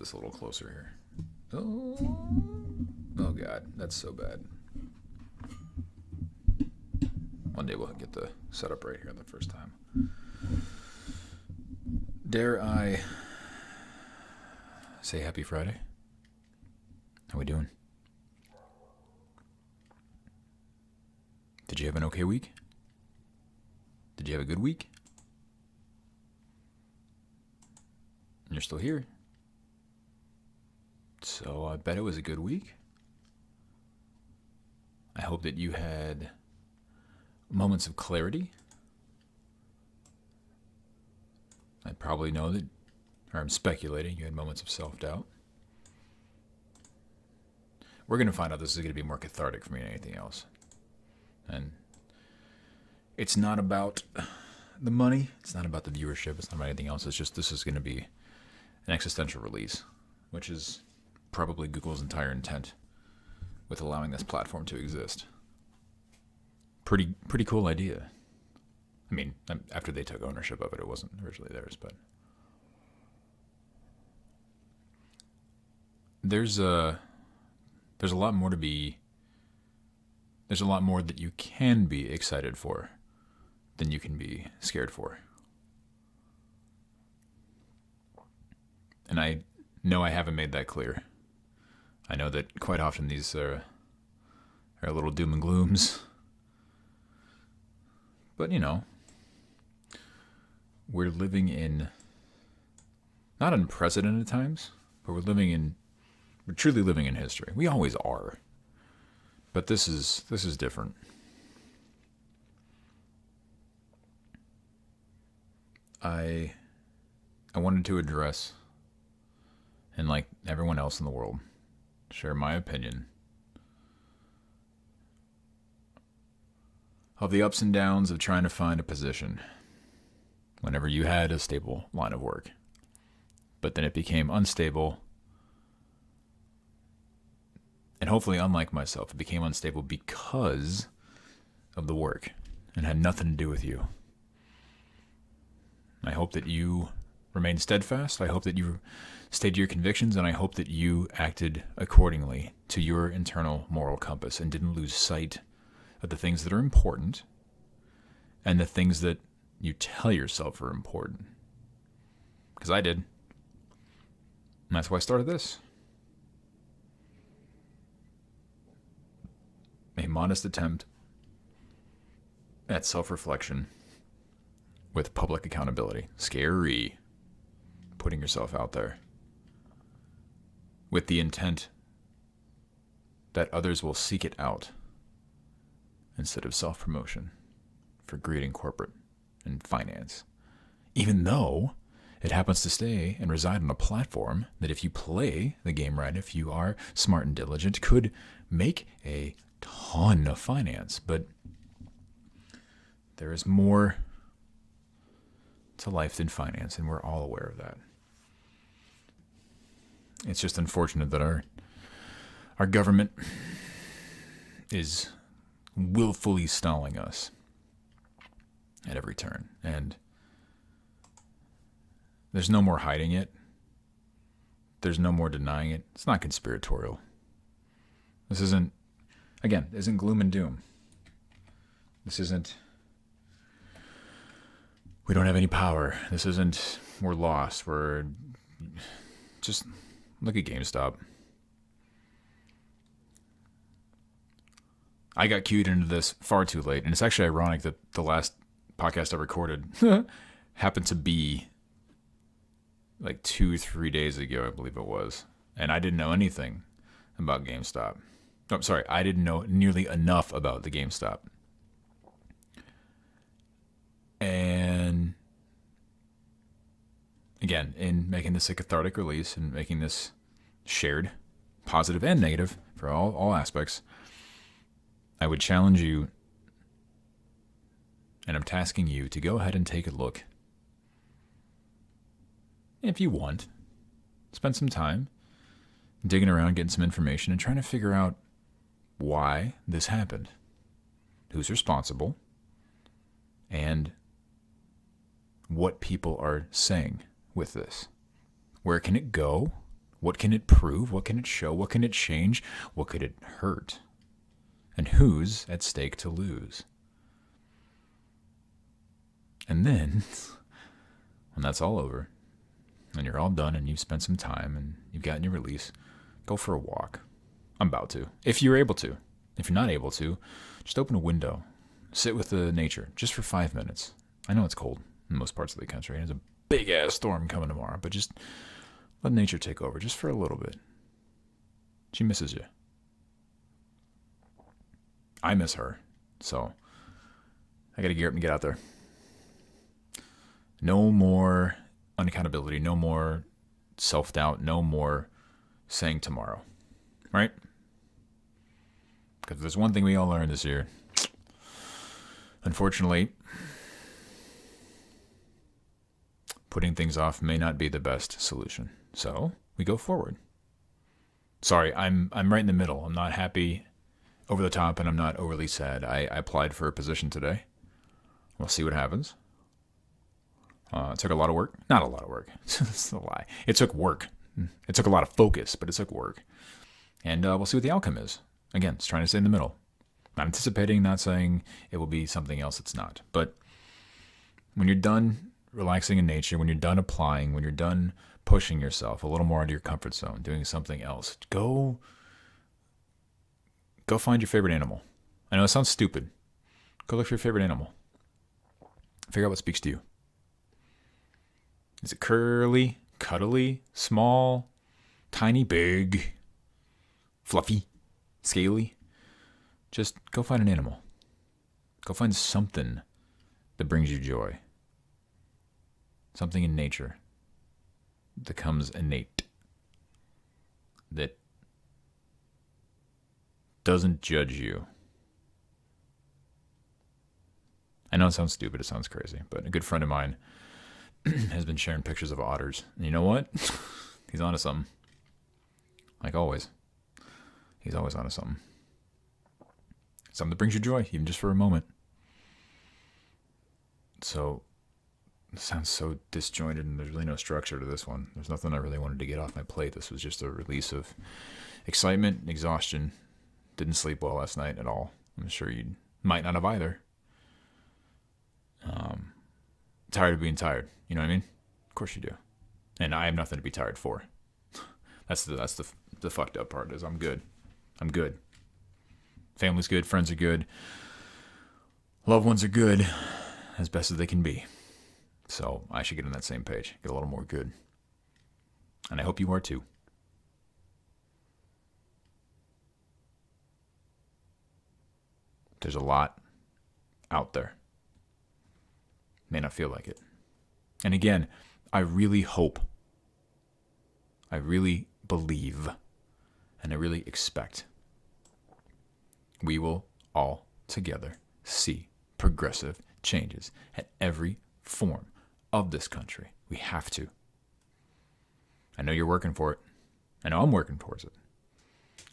this a little closer here. Oh, oh God, that's so bad. One day we'll get the setup right here the first time. Dare I say happy Friday? How we doing? Did you have an okay week? Did you have a good week? And you're still here. So I bet it was a good week. I hope that you had moments of clarity. I probably know that, or I'm speculating, you had moments of self-doubt. We're going to find out this is going to be more cathartic for me than anything else. And it's not about the money. It's not about the viewership. It's not about anything else. It's just this is going to be an existential release, which is probably Google's entire intent with allowing this platform to exist. Pretty cool idea. I mean, after they took ownership of it, it wasn't originally theirs, but there's a lot more to be. There's a lot more that you can be excited for than you can be scared for. And I know I haven't made that clear. I know that quite often these are a little doom and glooms. But, you know, we're living in not unprecedented times, but we're truly living in history. We always are. But this is different. I wanted to address, and like everyone else in the world, share my opinion of the ups and downs of trying to find a position whenever you had a stable line of work. But then it became unstable. And hopefully, unlike myself, it became unstable because of the work and had nothing to do with you. I hope that you remained steadfast. I hope that you stayed to your convictions, and I hope that you acted accordingly to your internal moral compass and didn't lose sight of the things that are important and the things that you tell yourself are important. Because I did. And that's why I started this. A modest attempt at self-reflection with public accountability. Scary. Putting yourself out there with the intent that others will seek it out instead of self-promotion for greed in corporate and finance. Even though it happens to stay and reside on a platform that, if you play the game right, if you are smart and diligent, could make a ton of finance. But there is more to life than finance, and we're all aware of that. It's just unfortunate that our government is willfully stalling us at every turn, and there's no more hiding it. There's no more denying it. It's not conspiratorial. This isn't gloom and doom. This isn't, we don't have any power. This isn't, we're lost. We're just, look at GameStop. I got cued into this far too late, and it's actually ironic that the last podcast I recorded happened to be like 2 or 3 days ago, I believe it was. And I didn't know anything about GameStop. I'm sorry, I didn't know nearly enough about the GameStop. And again, in making this a cathartic release and making this shared, positive and negative for all aspects, I would challenge you, and I'm tasking you to go ahead and take a look. If you want, spend some time digging around, getting some information, and trying to figure out why this happened, who's responsible, and what people are saying with this. Where can it go? What can it prove? What can it show? What can it change? What could it hurt? And who's at stake to lose? And then, when that's all over, and you're all done and you've spent some time and you've gotten your release, go for a walk. I'm about to. If you're able to. If you're not able to, just open a window. Sit with the nature just for 5 minutes. I know it's cold in most parts of the country. There's a big-ass storm coming tomorrow, but just let nature take over just for a little bit. She misses you. I miss her. So I got to gear up and get out there. No more unaccountability. No more self-doubt. No more saying tomorrow. Right? Because there's one thing we all learned this year. Unfortunately, putting things off may not be the best solution. So we go forward. Sorry, I'm right in the middle. I'm not happy over the top and I'm not overly sad. I applied for a position today. We'll see what happens. It took a lot of work. Not a lot of work. That's a lie. It took work. It took a lot of focus, but it took work. And we'll see what the outcome is. Again, it's trying to stay in the middle. Not anticipating, not saying it will be something else it's not. But when you're done relaxing in nature, when you're done applying, when you're done pushing yourself a little more out of your comfort zone, doing something else, go find your favorite animal. I know it sounds stupid. Go look for your favorite animal. Figure out what speaks to you. Is it curly, cuddly, small, tiny, big, fluffy, scaly? Just go find an animal. Go find something that brings you joy. Something in nature that comes innate. That doesn't judge you. I know it sounds stupid, it sounds crazy, but a good friend of mine has been sharing pictures of otters. And you know what? He's onto something. Like always. He's always onto something. Something that brings you joy, even just for a moment. So, it sounds so disjointed and there's really no structure to this one. There's nothing I really wanted to get off my plate. This was just a release of excitement, exhaustion. Didn't sleep well last night at all. I'm sure you might not have either. Tired of being tired. You know what I mean? Of course you do. And I have nothing to be tired for. That's the fucked up part is I'm good. I'm good. Family's good. Friends are good. Loved ones are good as best as they can be. So I should get on that same page. Get a little more good. And I hope you are too. There's a lot out there. May not feel like it. And again, I really hope, I really believe, and I really expect we will all together see progressive changes at every form of this country. We have to. I know you're working for it. I know I'm working towards it.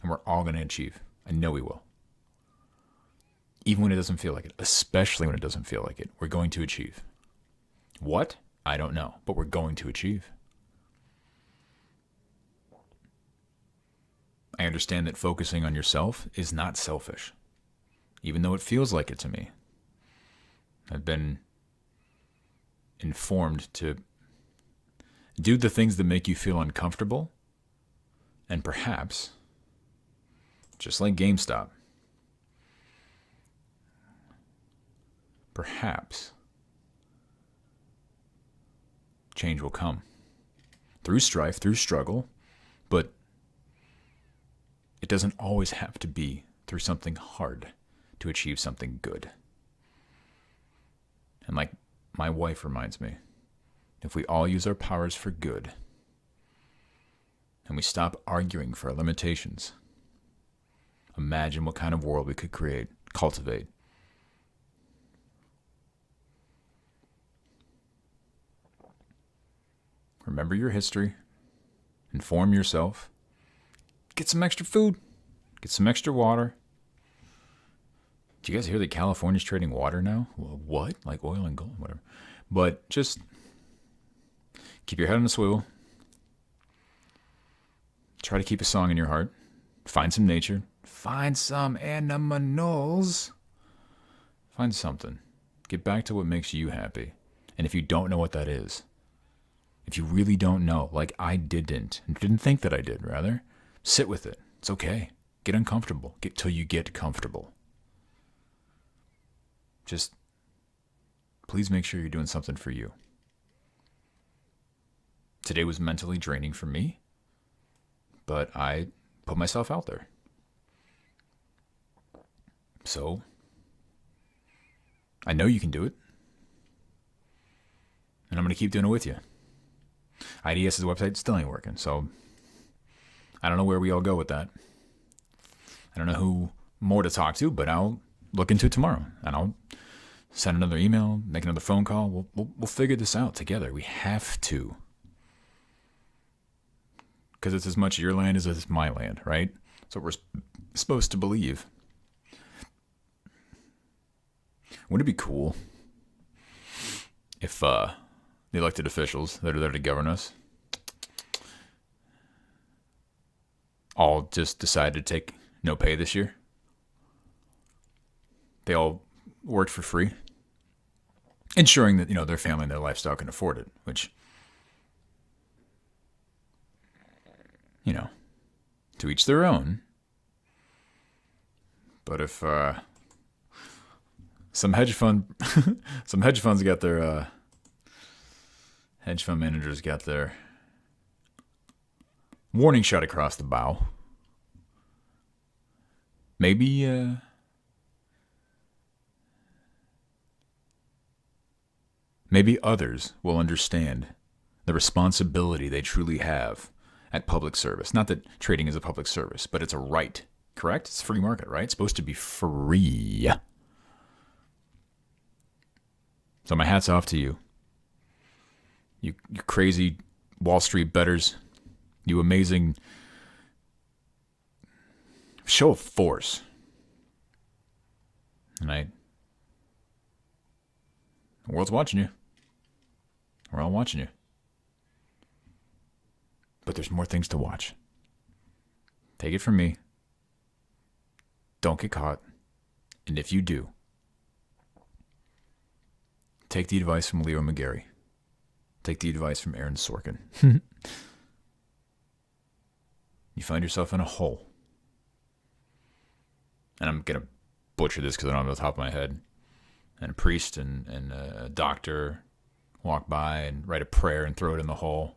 And we're all going to achieve. I know we will. Even when it doesn't feel like it, especially when it doesn't feel like it, we're going to achieve. What? I don't know, but we're going to achieve. I understand that focusing on yourself is not selfish, even though it feels like it to me. I've been informed to do the things that make you feel uncomfortable, and perhaps, just like GameStop, perhaps change will come through strife, through struggle, but it doesn't always have to be through something hard to achieve something good. And like my wife reminds me, if we all use our powers for good and we stop arguing for our limitations, imagine what kind of world we could create, cultivate. Remember your history. Inform yourself. Get some extra food. Get some extra water. Do you guys hear that California's trading water now? Well, what? Like oil and gold? Whatever. But just keep your head on a swivel. Try to keep a song in your heart. Find some nature. Find some animals. Find something. Get back to what makes you happy. And if you don't know what that is, if you really don't know, like I didn't think that I did, rather, sit with it. It's okay. Get uncomfortable. Get till you get comfortable. Just please make sure you're doing something for you. Today was mentally draining for me, but I put myself out there. So, I know you can do it. And I'm going to keep doing it with you. IDS's website still ain't working, so I don't know where we all go with that. I don't know who more to talk to, but I'll look into it tomorrow, and I'll send another email, make another phone call. We'll figure this out together. We have to. Because it's as much your land as it's my land, right? That's what we're supposed to believe. Wouldn't it be cool if the elected officials that are there to govern us all just decided to take no pay this year? They all worked for free, ensuring that, their family and their lifestyle can afford it, which, to each their own. But if some hedge funds got their hedge fund managers got their warning shot across the bow, maybe others will understand the responsibility they truly have at public service. Not that trading is a public service, but it's a right, correct? It's a free market, right? It's supposed to be free. So my hat's off to you. You crazy Wall Street bettors. You amazing show of force. And the world's watching you. We're all watching you. But there's more things to watch. Take it from me. Don't get caught. And if you do, take the advice from Leo McGarry. Take the advice from Aaron Sorkin. You find yourself in a hole. And I'm going to butcher this because I don't have it off the top of my head. And a priest and a doctor walk by and write a prayer and throw it in the hole.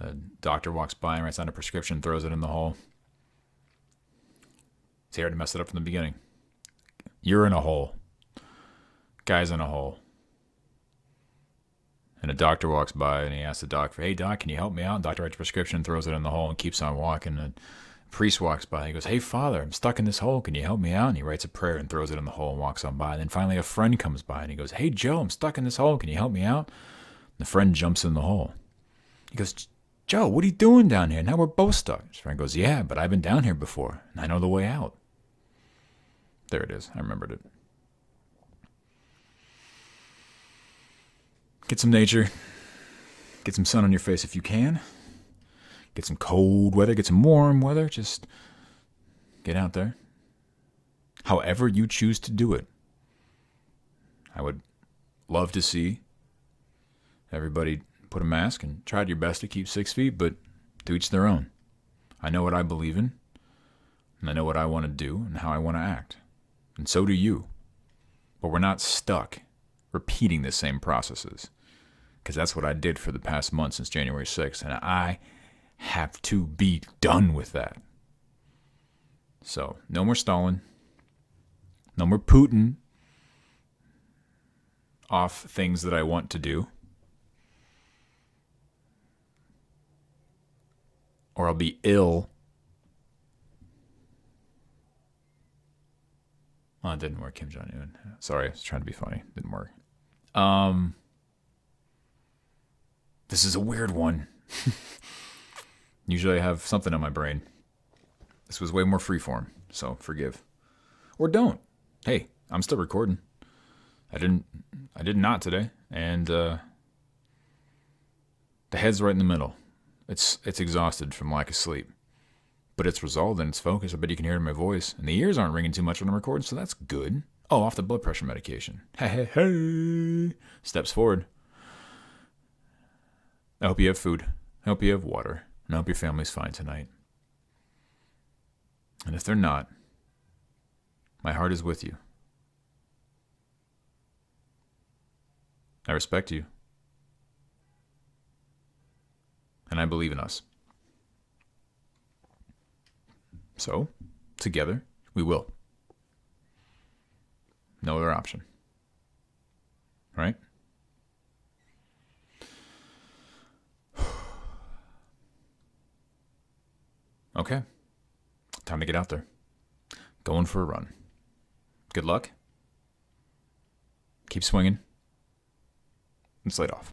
A doctor walks by and writes down a prescription, throws it in the hole. See, I already messed it up from the beginning. You're in a hole. Guy's in a hole. And a doctor walks by and he asks the doctor, "Hey, doc, can you help me out?" And the doctor writes a prescription, throws it in the hole, and keeps on walking. And a priest walks by. He goes, "Hey, father, I'm stuck in this hole. Can you help me out?" And he writes a prayer and throws it in the hole and walks on by. And then finally a friend comes by and he goes, "Hey, Joe, I'm stuck in this hole. Can you help me out?" And the friend jumps in the hole. He goes, "Joe, what are you doing down here? Now we're both stuck." His friend goes, "Yeah, but I've been down here before, and I know the way out." There it is. I remembered it. Get some nature. Get some sun on your face if you can. Get some cold weather. Get some warm weather. Just get out there. However you choose to do it. I would love to see everybody put a mask and try your best to keep 6 feet, but to each their own. I know what I believe in, and I know what I want to do and how I want to act. And so do you. But we're not stuck repeating the same processes, because that's what I did for the past month since January 6th, and I have to be done with that. So, no more stalling. No more Putin off things that I want to do. Or I'll be ill. Oh, it didn't work, Kim Jong-un. Sorry, I was trying to be funny. Didn't work. This is a weird one. Usually I have something on my brain. This was way more freeform, so forgive. Or don't. Hey, I'm still recording. I did not today. And the head's right in the middle. It's exhausted from lack of sleep. But it's resolved and it's focused. I bet you can hear it in my voice. And the ears aren't ringing too much when I'm recording, so that's good. Oh, off the blood pressure medication. Hey. Steps forward. I hope you have food. I hope you have water. And I hope your family's fine tonight. And if they're not, my heart is with you. I respect you. And I believe in us. So, together, we will. No other option. Right? Okay. Time to get out there. Going for a run. Good luck. Keep swinging. It's laid off.